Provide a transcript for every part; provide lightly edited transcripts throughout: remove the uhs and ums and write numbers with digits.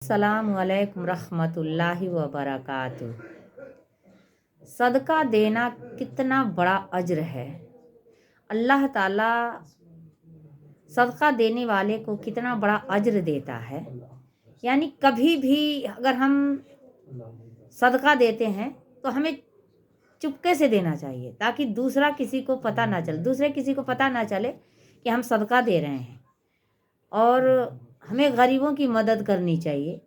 السلام علیکم رحمۃ اللہ وبرکاتہ۔ صدقہ دینا کتنا بڑا اجر ہے۔ اللہ تعالیٰ صدقہ دینے والے کو کتنا بڑا اجر دیتا ہے۔ یعنی کبھی بھی اگر ہم صدقہ دیتے ہیں تو ہمیں چپکے سے دینا چاہیے تاکہ دوسرا کسی کو پتہ نہ چلے، دوسرے کسی کو پتہ نہ چلے کہ ہم صدقہ دے رہے ہیں۔ اور ہمیں غریبوں کی مدد کرنی چاہیے۔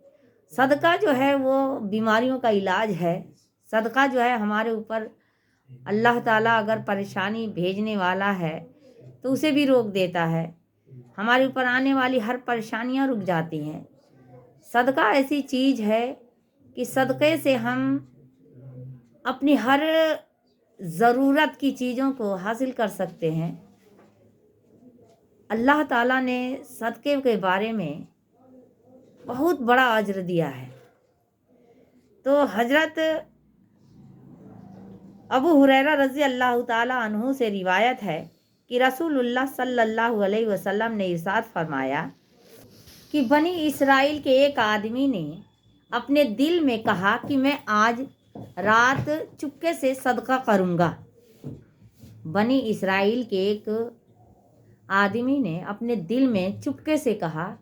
صدقہ جو ہے وہ بیماریوں کا علاج ہے۔ صدقہ جو ہے ہمارے اوپر اللہ تعالیٰ اگر پریشانی بھیجنے والا ہے تو اسے بھی روک دیتا ہے۔ ہمارے اوپر آنے والی ہر پریشانیاں رک جاتی ہیں۔ صدقہ ایسی چیز ہے کہ صدقے سے ہم اپنی ہر ضرورت کی چیزوں کو حاصل کر سکتے ہیں۔ اللہ تعالیٰ نے صدقے کے بارے میں بہت بڑا اجر دیا ہے۔ تو حضرت ابو ہریرہ رضی اللہ تعالیٰ عنہ سے روایت ہے کہ رسول اللہ صلی اللہ علیہ وسلم نے ارشاد فرمایا کہ بنی اسرائیل کے ایک آدمی نے اپنے دل میں کہا کہ میں آج رات چپکے سے صدقہ کروں گا۔ بنی اسرائیل کے ایک آدمی نے اپنے دل میں چپکے سے کہا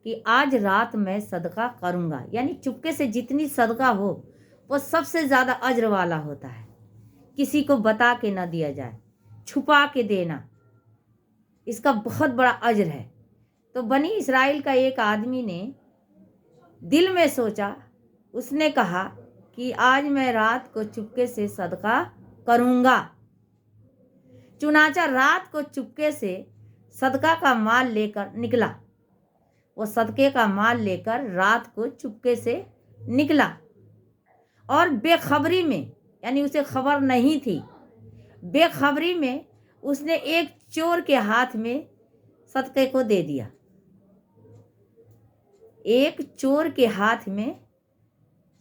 کہ آج رات میں صدقہ کروں گا۔ یعنی چپکے سے جتنی صدقہ ہو وہ سب سے زیادہ اجر والا ہوتا ہے۔ کسی کو بتا کے نہ دیا جائے، چھپا کے دینا، اس کا بہت بڑا اجر ہے۔ تو بنی اسرائیل کا ایک آدمی نے دل میں سوچا، اس نے کہا کہ آج میں رات کو چپکے سے صدقہ کروں گا۔ چنانچہ رات کو چپکے سے صدقہ کا مال لے کر نکلا۔ وہ صدقے کا مال لے کر رات کو چپکے سے نکلا اور بے خبری میں، یعنی اسے خبر نہیں تھی، بے خبری میں اس نے ایک چور کے ہاتھ میں صدقے کو دے دیا۔ ایک چور کے ہاتھ میں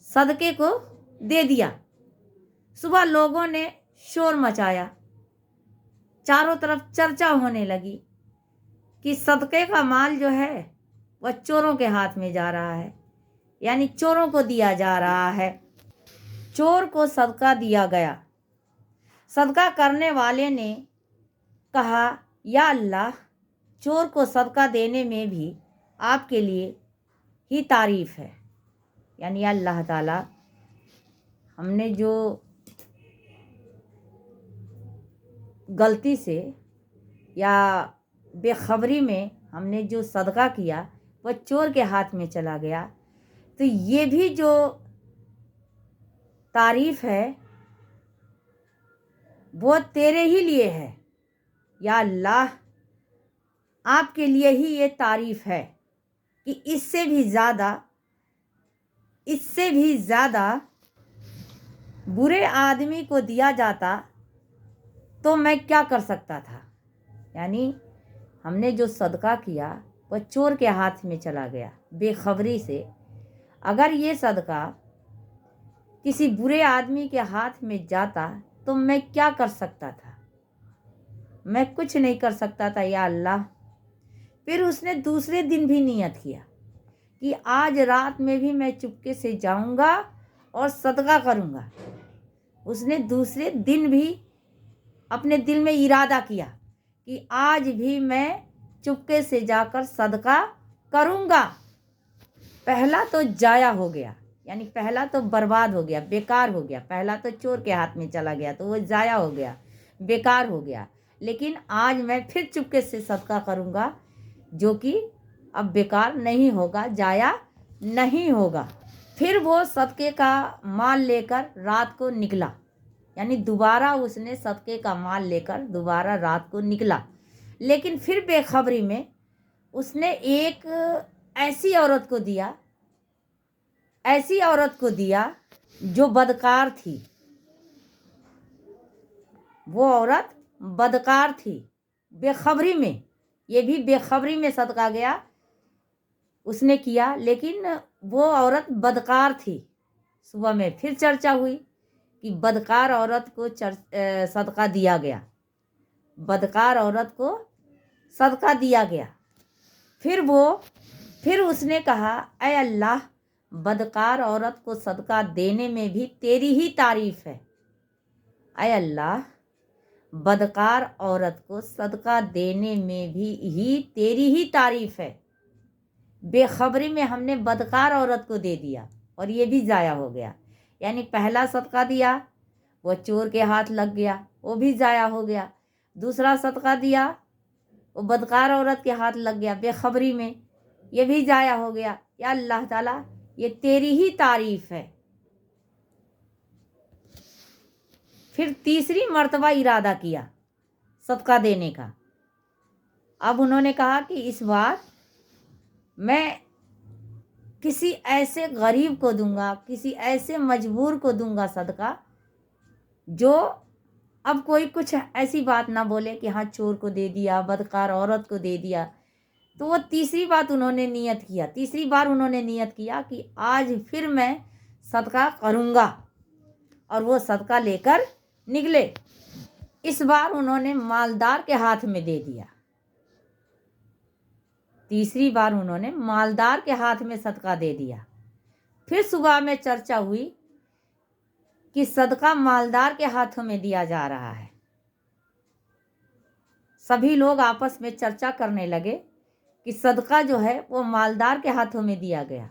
صدقے کو دے دیا۔ صبح لوگوں نے شور مچایا، چاروں طرف چرچا ہونے لگی کہ صدقے کا مال جو ہے وہ چوروں کے ہاتھ میں جا رہا ہے، یعنی چوروں کو دیا جا رہا ہے۔ چور کو صدقہ دیا گیا۔ صدقہ کرنے والے نے کہا، یا اللہ، چور کو صدقہ دینے میں بھی آپ کے لیے ہی تعریف ہے۔ یعنی اللہ تعالیٰ، ہم نے جو غلطی سے یا بے خبری میں ہم نے جو صدقہ کیا وہ چور کے ہاتھ میں چلا گیا، تو یہ بھی جو تعریف ہے وہ تیرے ہی لیے ہے۔ یا اللہ، آپ کے لیے ہی یہ تعریف ہے کہ اس سے بھی زیادہ برے آدمی کو دیا جاتا تو میں کیا کر سکتا تھا۔ یعنی ہم نے جو صدقہ کیا وہ چور کے ہاتھ میں چلا گیا بے خبری سے۔ اگر یہ صدقہ کسی برے آدمی کے ہاتھ میں جاتا تو میں کیا کر سکتا تھا؟ میں کچھ نہیں کر سکتا تھا یا اللہ۔ پھر اس نے دوسرے دن بھی نیت کیا کہ آج رات میں بھی میں چپکے سے جاؤں گا اور صدقہ کروں گا۔ اس نے دوسرے دن بھی اپنے دل میں ارادہ کیا کہ آج بھی میں چپکے سے جا کر صدقہ کروں گا۔ پہلا تو ضائع ہو گیا، یعنی پہلا تو برباد ہو گیا، بیکار ہو گیا۔ پہلا تو چور کے ہاتھ میں چلا گیا تو وہ ضائع ہو گیا، بیکار ہو گیا۔ لیکن آج میں پھر چپکے سے صدقہ کروں گا جو کہ اب بیکار نہیں ہوگا، ضائع نہیں ہوگا۔ پھر وہ صدقے کا مال لے کر رات کو نکلا، یعنی دوبارہ اس نے صدقے کا مال لے کر دوبارہ رات کو نکلا۔ لیکن پھر بے خبری میں اس نے ایک ایسی عورت کو دیا جو بدکار تھی۔ وہ عورت بدکار تھی، بے خبری میں، یہ بھی بے خبری میں صدقہ گیا، اس نے کیا، لیکن وہ عورت بدکار تھی۔ صبح میں پھر چرچا ہوئی کہ بدکار عورت کو صدقہ دیا گیا، بدکار عورت کو صدقہ دیا گیا۔ پھر اس نے کہا، اے اللہ، بدکار عورت کو صدقہ دینے میں بھی تیری ہی تعریف ہے۔ اے اللہ، بدکار عورت کو صدقہ دینے میں بھی تیری ہی تعریف ہے۔ بے خبری میں ہم نے بدکار عورت کو دے دیا اور یہ بھی ضائع ہو گیا، یعنی پہلا صدقہ دیا وہ چور کے ہاتھ لگ گیا، وہ بھی ضائع ہو گیا۔ دوسرا صدقہ دیا وہ بدکار عورت کے ہاتھ لگ گیا بے خبری میں، یہ بھی ضائع ہو گیا۔ یا اللہ تعالیٰ، یہ تیری ہی تعریف ہے۔ پھر تیسری مرتبہ ارادہ کیا صدقہ دینے کا۔ اب انہوں نے کہا کہ اس بار میں کسی ایسے غریب کو دوں گا، کسی ایسے مجبور کو دوں گا صدقہ، جو اب کوئی کچھ ایسی بات نہ بولے کہ ہاں چور کو دے دیا، بدکار عورت کو دے دیا۔ تو وہ تیسری بات انہوں نے نیت کیا، تیسری بار انہوں نے نیت کیا کہ آج پھر میں صدقہ کروں گا، اور وہ صدقہ لے کر نکلے۔ اس بار انہوں نے مالدار کے ہاتھ میں دے دیا، تیسری بار انہوں نے مالدار کے ہاتھ میں صدقہ دے دیا۔ پھر صبح میں چرچا ہوئی کہ صدقہ مالدار کے ہاتھوں میں دیا جا رہا ہے۔ سبھی لوگ آپس میں چرچا کرنے لگے کہ صدقہ جو ہے وہ مالدار کے ہاتھوں میں دیا گیا،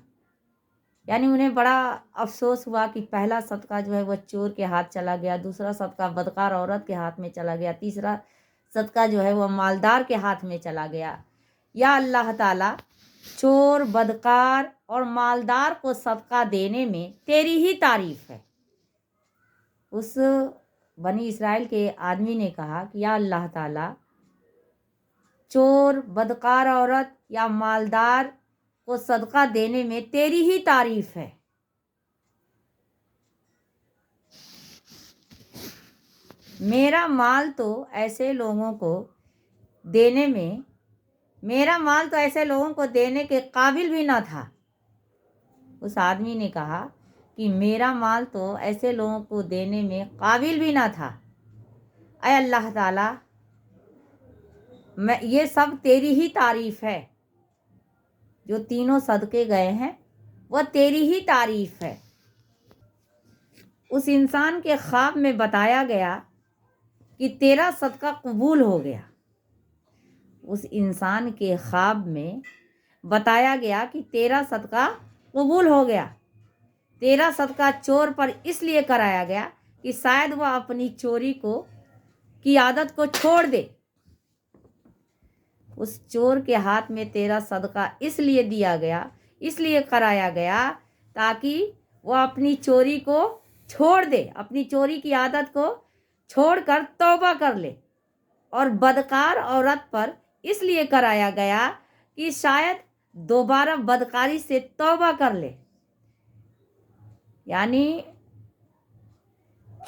یعنی انہیں بڑا افسوس ہوا کہ پہلا صدقہ جو ہے وہ چور کے ہاتھ چلا گیا، دوسرا صدقہ بدکار عورت کے ہاتھ میں چلا گیا، تیسرا صدقہ جو ہے وہ مالدار کے ہاتھ میں چلا گیا۔ یا اللہ تعالیٰ، چور، بدکار اور مالدار کو صدقہ دینے میں تیری ہی تعریف ہے۔ اس بنی اسرائیل کے آدمی نے کہا کہ یا اللہ تعالیٰ، چور، بدکار عورت یا مالدار کو صدقہ دینے میں تیری ہی تعریف ہے۔ میرا مال تو ایسے لوگوں کو دینے کے قابل بھی نہ تھا۔ اس آدمی نے کہا کہ میرا مال تو ایسے لوگوں کو دینے میں قابل بھی نہ تھا۔ اے اللہ تعالیٰ، یہ سب تیری ہی تعریف ہے، جو تینوں صدقے گئے ہیں وہ تیری ہی تعریف ہے۔ اس انسان کے خواب میں بتایا گیا کہ تیرا صدقہ قبول ہو گیا۔ اس انسان کے خواب میں بتایا گیا کہ تیرا صدقہ قبول ہو گیا۔ تیرا صدقہ چور پر اس لیے کرایا گیا کہ شاید وہ اپنی چوری کی عادت کو چھوڑ دے۔ اس چور کے ہاتھ میں تیرا صدقہ اس لیے دیا گیا، اس لیے کرایا گیا تاکہ وہ اپنی چوری کو چھوڑ دے، اپنی چوری کی عادت کو چھوڑ کر توبہ کر لے۔ اور بدکار عورت پر اس لیے کرایا گیا کہ شاید دوبارہ بدکاری سے توبہ کر لے۔ یعنی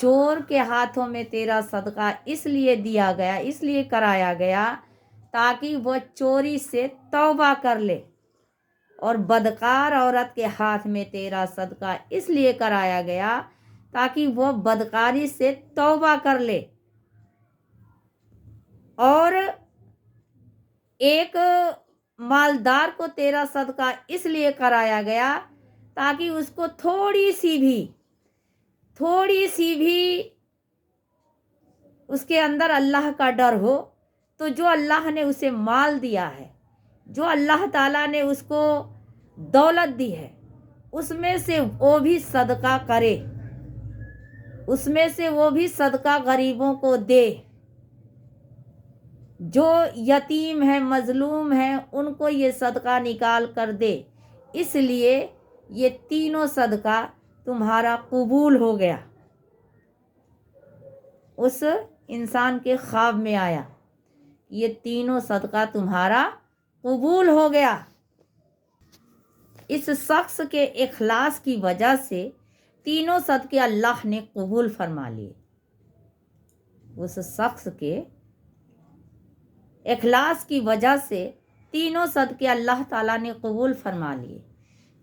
چور کے ہاتھوں میں تیرا صدقہ اس لیے دیا گیا، اس لیے کرایا گیا تاکہ وہ چوری سے توبہ کر لے، اور بدکار عورت کے ہاتھ میں تیرا صدقہ اس لیے کرایا گیا تاکہ وہ بدکاری سے توبہ کر لے۔ اور ایک مالدار کو تیرا صدقہ اس لیے کرایا گیا تاکہ اس کو تھوڑی سی بھی اس کے اندر اللہ کا ڈر ہو، تو جو اللہ نے اسے مال دیا ہے، جو اللہ تعالیٰ نے اس کو دولت دی ہے، اس میں سے وہ بھی صدقہ کرے، اس میں سے وہ بھی صدقہ غریبوں کو دے، جو یتیم ہیں، مظلوم ہیں، ان کو یہ صدقہ نکال کر دے۔ اس لیے یہ تینوں صدقہ تمہارا قبول ہو گیا۔ اس انسان کے خواب میں آیا، یہ تینوں صدقہ تمہارا قبول ہو گیا۔ اس شخص کے اخلاص کی وجہ سے تینوں صدقے اللہ نے قبول فرما لیے۔ اس شخص کے اخلاص کی وجہ سے تینوں صدقے اللہ تعالیٰ نے قبول فرما لیے۔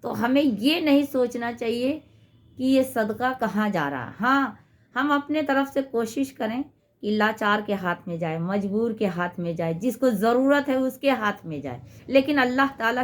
تو ہمیں یہ نہیں سوچنا چاہیے کہ یہ صدقہ کہاں جا رہا۔ ہاں، ہم اپنے طرف سے کوشش کریں کہ لاچار کے ہاتھ میں جائے، مجبور کے ہاتھ میں جائے، جس کو ضرورت ہے اس کے ہاتھ میں جائے، لیکن اللہ تعالیٰ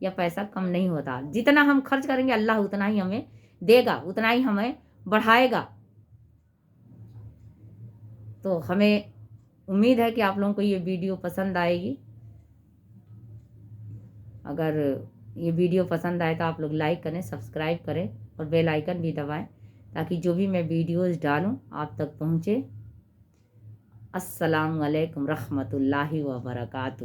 یا پیسہ کم نہیں ہوتا. جتنا ہم خرچ کریں گے اللہ اتنا ہی ہمیں دے گا, اتنا ہی ہمیں بڑھائے گا. تو ہمیں امید ہے کہ آپ لوگوں کو یہ ویڈیو پسند آئے گی. اگر یہ ویڈیو پسند آئے تو آپ لوگ لائک کریں, سبسکرائب کریں اور بیل آئیکن بھی دبائیں تاکہ جو بھی میں ویڈیوز ڈالوں آپ تک پہنچے. السلام علیکم رحمۃ اللہ وبرکاتہ.